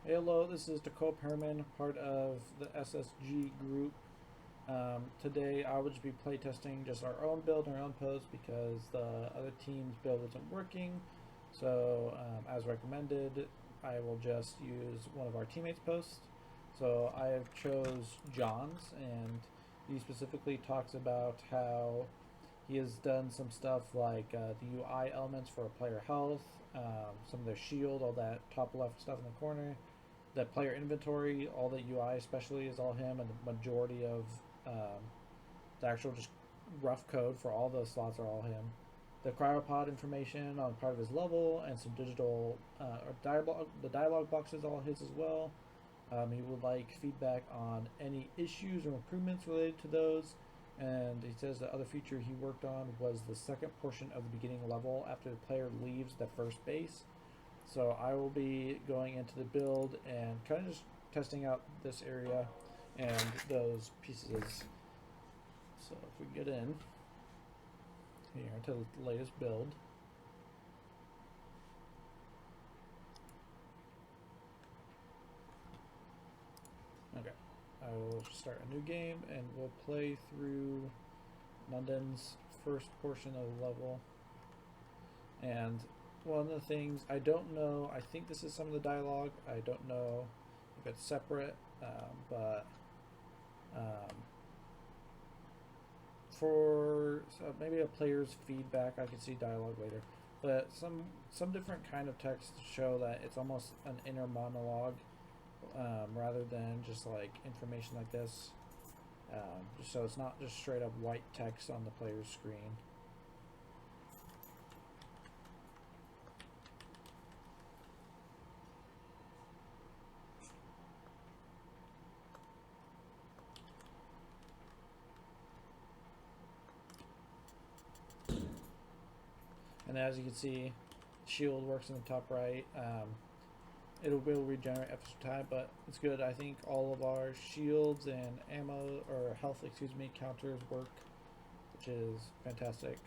Hey, hello, this is Jacob Herman, part of the SSG group. Today I will just be playtesting just our own build and our own post because the other team's build isn't working. So, as recommended, I will just use one of our teammates' posts. So I have chose John's, and he specifically talks about how he has done some stuff like the UI elements for player health, some of their shield, all that top left stuff in the corner, the player inventory, all the UI especially is all him, and the majority of the actual just rough code for all those slots are all him. The cryopod information on part of his level and some digital or dialogue. The dialogue box is all his as well. He would like feedback on any issues or improvements related to those. And he says the other feature he worked on was the second portion of the beginning level after the player leaves the first base. So I will be going into the build and kind of just testing out this area and those pieces. So if we get in here to the latest build. Okay, I will start a new game and we'll play through London's first portion of the level. And one of the things I don't know, I think this is some of the dialogue. I don't know if it's separate, but um, for maybe a player's feedback, I could see dialogue later. But some different kind of text show that it's almost an inner monologue rather than just like information like this. Just so it's not just straight up white text on the player's screen. And as you can see, shield works in the top right. It will regenerate after time, but it's good. I think all of our shields and ammo, or health, excuse me, counters work, which is fantastic.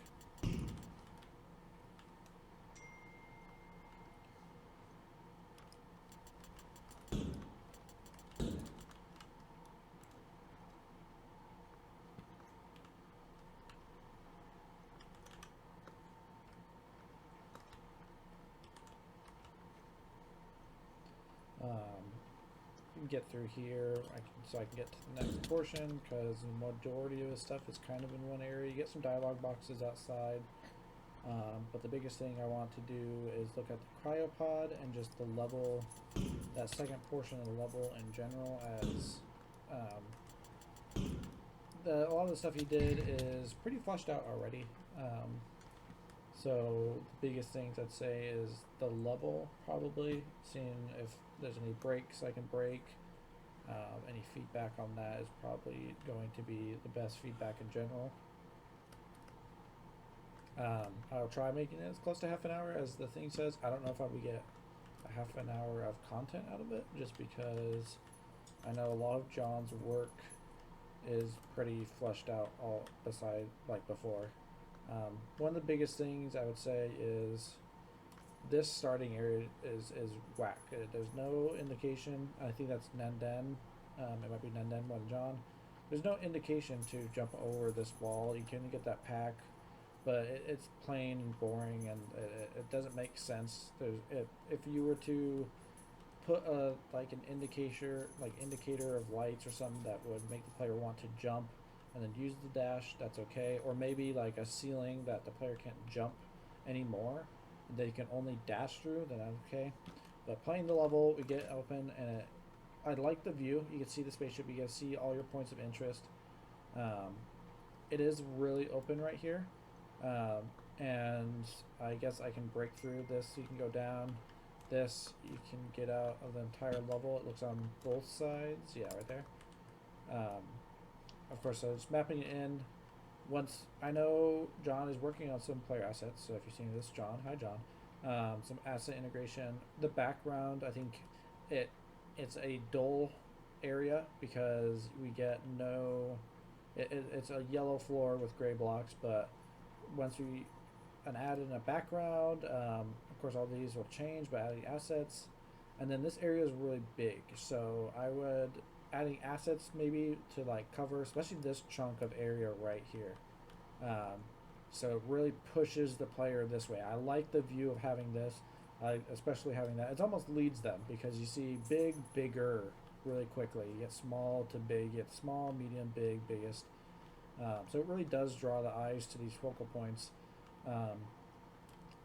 You can get through here. So I can get to the next portion because the majority of the stuff is kind of in one area. You get some dialogue boxes outside. But the biggest thing I want to do is look at the cryopod and just the level, that second portion of the level in general, as a lot of the stuff he did is pretty fleshed out already. So the biggest things I'd say is the level, probably seeing if there's any breaks I can break. Any feedback on that is probably going to be the best feedback in general. I'll try making it as close to half an hour as the thing says. I don't know if I would get a half an hour of content out of it, just because I know a lot of John's work is pretty fleshed out all beside like before. One of the biggest things I would say is this starting area is whack. There's no indication. I think that's Nandan. It might be Nandan more than John. There's no indication to jump over this wall. You can get that pack, but it's plain and boring, and it doesn't make sense. If you were to put a like an indicator of lights or something that would make the player want to jump and then use the dash, that's okay. Or maybe like a ceiling that the player can't jump anymore, they can only dash through, then that's okay. But playing the level, we get open, and I like the view. You can see the spaceship. You can see all your points of interest. Um, it is really open right here, and I guess I can break through this. You can go down. This you can get out of the entire level. It looks on both sides. Yeah, right there. Um, of course, so it's mapping it in. Once I know John is working on some player assets, so if you're seeing this, John, hi John. Some asset integration. The background, I think it's a dull area because we get no. It's a yellow floor with gray blocks, but once we add in a background, of course all these will change by adding assets. And then this area is really big, so I would adding assets maybe to like cover, especially this chunk of area right here. Um, so it really pushes the player this way. I like the view of having this, especially having that. It almost leads them because you see big, bigger really quickly. You get small to big, you get small, medium, big, biggest. So it really does draw the eyes to these focal points. Um,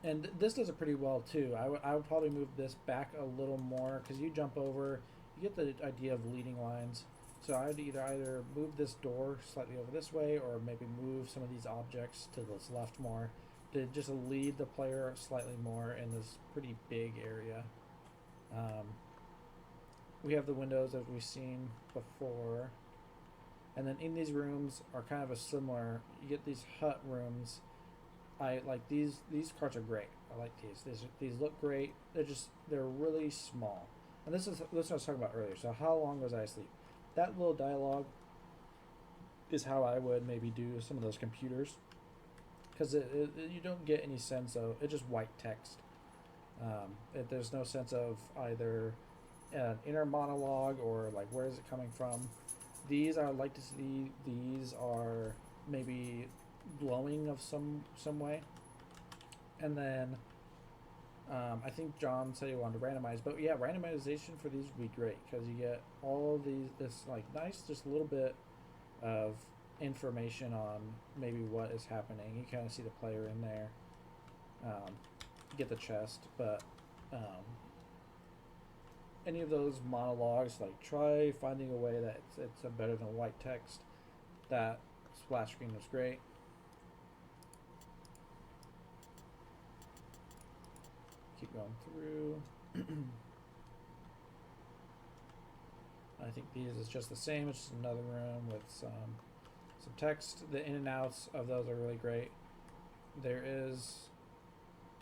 and this does it pretty well too. I would probably move this back a little more because you jump over, you get the idea of leading lines. So I'd either move this door slightly over this way, or maybe move some of these objects to this left more, to just lead the player slightly more in this pretty big area. Um, we have the windows as we've seen before, and then in these rooms are kind of a similar. You get these hut rooms. I like these. These carts are great. I like these. These look great. They're really small. And this is what I was talking about earlier. So how long was I asleep? That little dialogue is how I would maybe do some of those computers, because you don't get any sense of it. Just white text. There's no sense of either an inner monologue or like where is it coming from. These I would like to see. These are maybe glowing of some way, and then I think John said he wanted to randomize, but yeah, randomization for these would be great because you get all of these this like nice just little bit of information on maybe what is happening. You kind of see the player in there. You get the chest, but um, any of those monologues, like try finding a way that it's a better than white text. That splash screen was great. Keep going through. I think these is just the same. It's just another room with some text. The in and outs of those are really great. There is,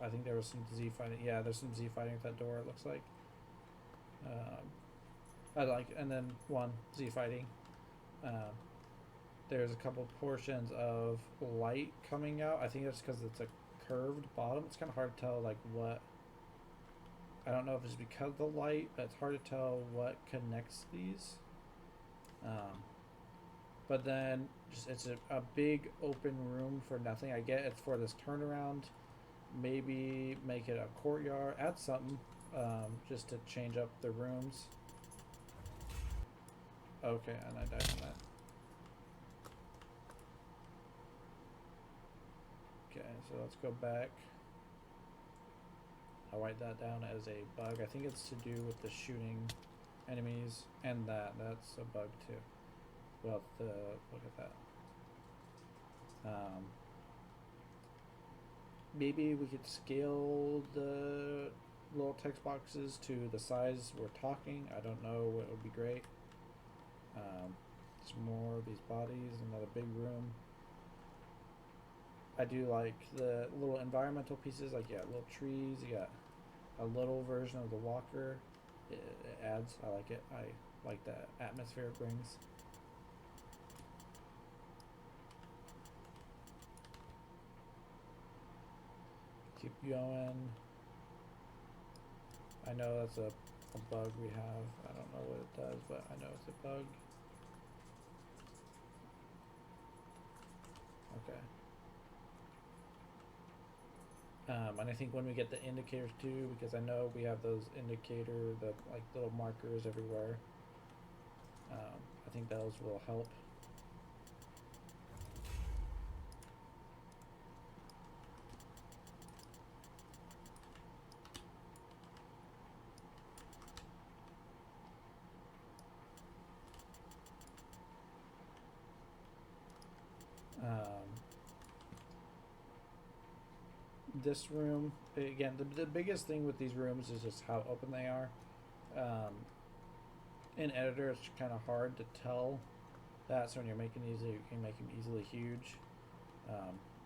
I think there was some Z fighting. Yeah, there's some Z fighting at that door. It looks like. I like, and then one Z fighting. Um, there's a couple portions of light coming out. I think it's because it's a curved bottom. It's kind of hard to tell like what. I don't know if it's because of the light, but it's hard to tell what connects these. But then just it's a big open room for nothing. I get it's for this turnaround. Maybe make it a courtyard. Add something just to change up the rooms. Okay, and I died on that. Okay, so let's go back. I'll write that down as a bug. I think it's to do with the shooting enemies, and that's a bug too. Well, look at that. Maybe we could scale the little text boxes to the size we're talking. I don't know what would be great. Some more of these bodies, another big room. I do like the little environmental pieces, like little trees. You got a little version of the walker. It adds. I like it. I like the atmosphere it brings. Keep going. I know that's a bug we have. I don't know what it does, but I know it's a bug. Okay. And I think when we get the indicators too, because I know we have those the like little markers everywhere. I think those will help. This room again, the biggest thing with these rooms is just how open they are. Um, in editor, it's kind of hard to tell that. So when you're making these, you can make them easily huge.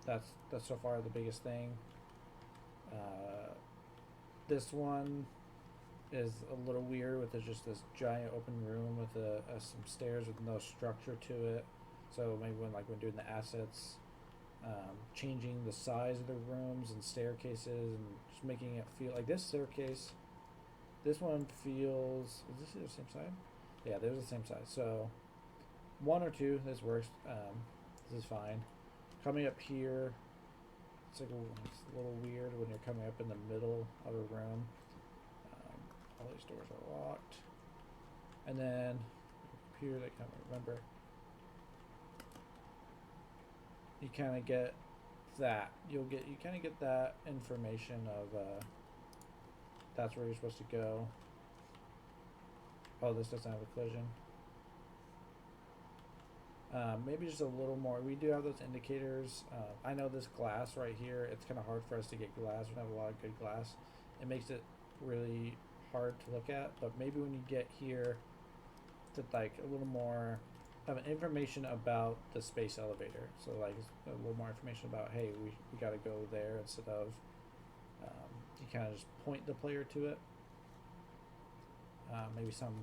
That's so far the biggest thing. This one is a little weird with just this giant open room with some stairs with no structure to it. So maybe when doing the assets, changing the size of the rooms and staircases and just making it feel like this staircase This one feels. Is this the same side? Yeah, they're the same side. So 1 or 2, this works. This is fine. Coming up here, it's a little weird when you're coming up in the middle of a room. All these doors are locked. And then computer, that kind of remember. You kind of get that. You kind of get that information of that's where you're supposed to go. Oh, this doesn't have a collision. Maybe just a little more. We do have those indicators. I know this glass right here, it's kind of hard for us to get glass. We don't have a lot of good glass. It makes it really hard to look at, but maybe when you get here to like a little more of an information about the space elevator. So like a little more information about, hey, we got to go there instead of you kind of just point the player to it. Maybe some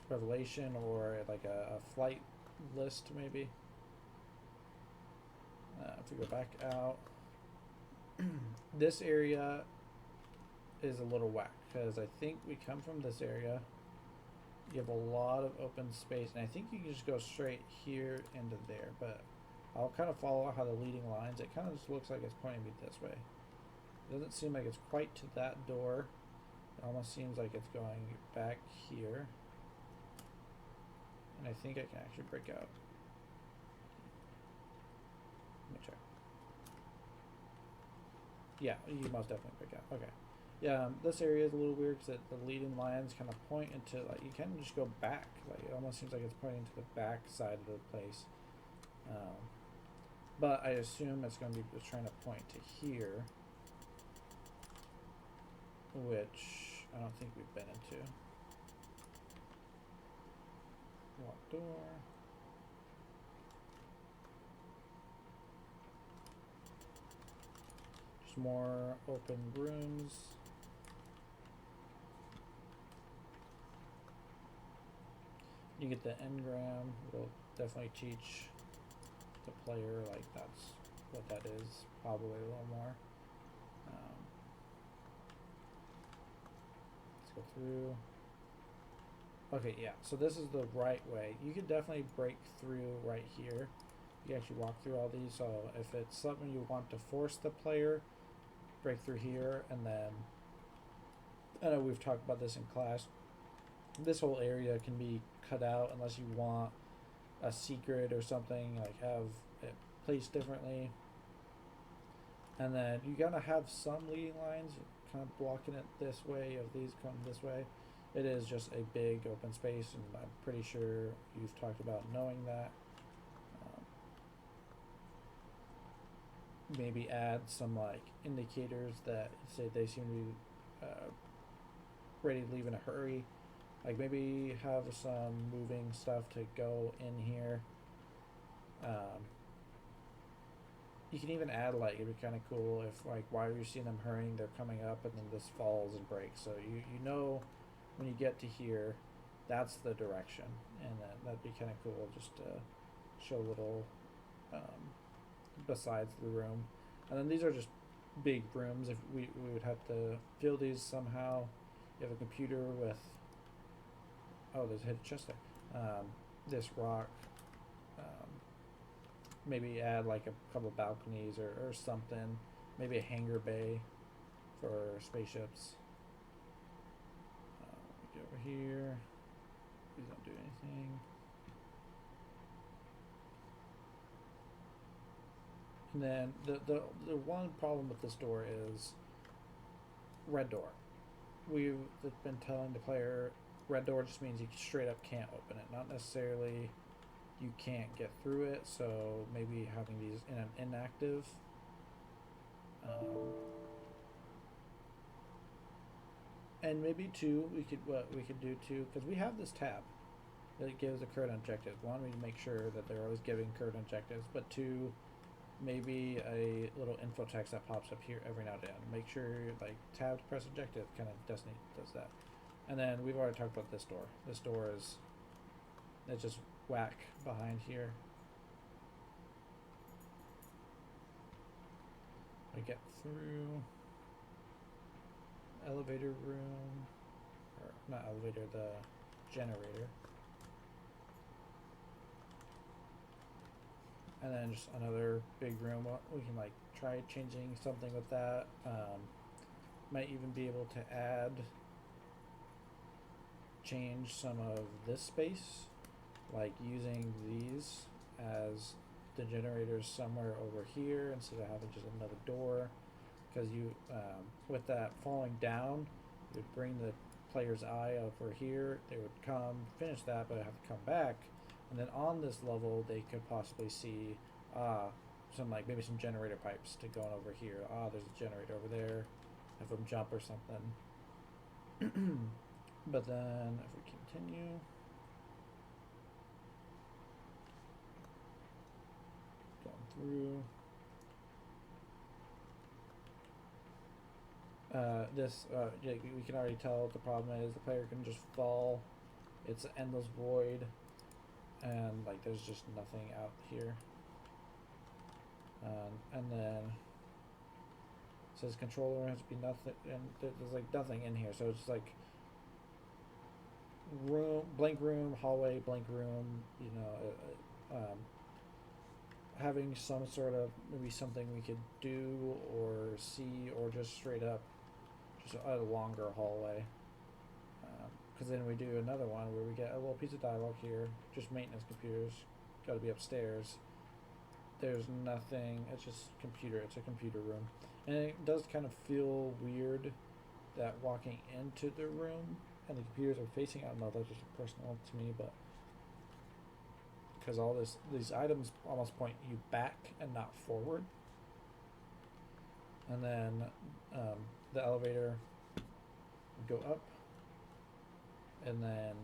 revelation or like a flight list maybe. If we go back out, this area is a little whack because I think we come from this area. You have a lot of open space, and I think you can just go straight here into there, but I'll kind of follow how the leading lines. It kind of just looks like it's pointing me this way. It doesn't seem like it's quite to that door. It almost seems like it's going back here. And I think I can actually break out. Let me check. Yeah, you most definitely break out. Okay. Yeah, this area is a little weird because the leading lines kind of point into, like, you can't just go back. Like, it almost seems like it's pointing to the back side of the place. But I assume it's going to be just trying to point to here, which I don't think we've been into. Locked door. Just more open rooms. You get the engram. It'll definitely teach the player like that's what that is. Probably a little more. Let's go through. Okay, yeah. So this is the right way. You could definitely break through right here. You can actually walk through all these. So if it's something you want to force the player, break through here, and then I know we've talked about this in class. This whole area can be cut out unless you want a secret or something, like have it placed differently. And then you gotta have some leading lines kind of blocking it this way, of these come this way. It is just a big open space, and I'm pretty sure you've talked about knowing that. Maybe add some like indicators that say they seem to be ready to leave in a hurry. Like maybe have some moving stuff to go in here. You can even add like, it'd be kind of cool if like while you're seeing them hurrying, they're coming up and then this falls and breaks. So you know when you get to here, that's the direction, and that'd be kind of cool just to show a little besides the room. And then these are just big rooms. If we would have to fill these somehow. You have a computer with, oh, there's a hidden chest there. This rock. Maybe add like a couple of balconies or something. Maybe a hangar bay for spaceships. Get over here. These don't do anything. And then the one problem with this door is red door. We've been telling the player red door just means you straight up can't open it. Not necessarily you can't get through it. So maybe having these in an inactive. And maybe two, what we could do too, because we have this tab that gives the current objectives. One, we make sure that they're always giving current objectives, but two, maybe a little info text that pops up here every now and then. Make sure like tab to press objective kind of does that. And then we've already talked about this door. This door is, it's just whack behind here. We get through elevator room. not elevator, the generator. And then just another big room. We can like try changing something with that. Might even be able to change some of this space, like using these as the generators somewhere over here instead of having just another door. Because you, with that falling down, you would bring the player's eye over here. They would come, finish that, but have to come back. And then on this level, they could possibly see maybe some generator pipes to going over here. There's a generator over there. Have them jump or something. But then if we continue, going through. We can already tell the problem is the player can just fall. It's an endless void, and like there's just nothing out here. And then it says controller has to be nothing, and there's like nothing in here. So it's just like blank room, hallway, blank room. Having some sort of maybe something we could do or see, or just straight up just a longer hallway, because then we do another one where we get a little piece of dialogue here, just maintenance computers, got to be upstairs. There's nothing, it's just it's a computer room, and it does kind of feel weird that walking into the room and the computers are facing, I don't know, that's just personal to me, but because all these items almost point you back and not forward. And then the elevator would go up, and then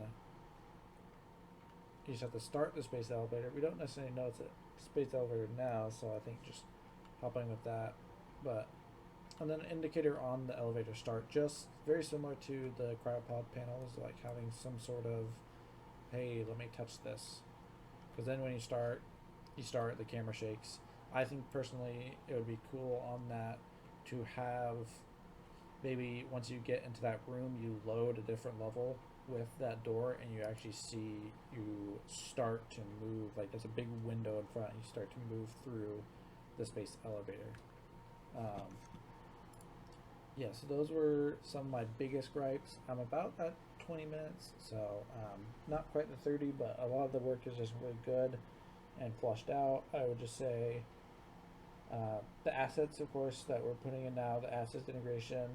you just have to start the space elevator. We don't necessarily know it's a space elevator now, so I think just hopping with that. And then an indicator on the elevator start, just very similar to the cryopod panels, like having some sort of, hey, let me touch this. Because then when you start, the camera shakes. I think personally it would be cool on that to have, maybe once you get into that room, you load a different level with that door, and you actually see you start to move. Like there's a big window in front, and you start to move through the space elevator. So those were some of my biggest gripes. I'm about at 20 minutes, so not quite the 30, but a lot of the work is just really good and flushed out. I would just say the assets, of course, that we're putting in now, the assets integration,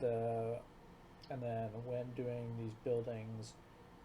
and then when doing these buildings,